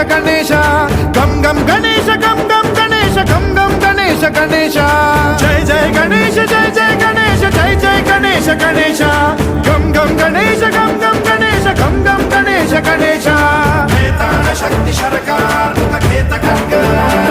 గణేశ గం గం గణేశ గం గం గణేశ గం గం గణేశ గణేశ జై జై గణేశ జై జై గణేశ జై జై గణేశ గణేశ గం గం గణేశ గం గం గణేశ గం గం గణేశ గణేశ శక్తి శరకార్ ఖేత ఖడ్గ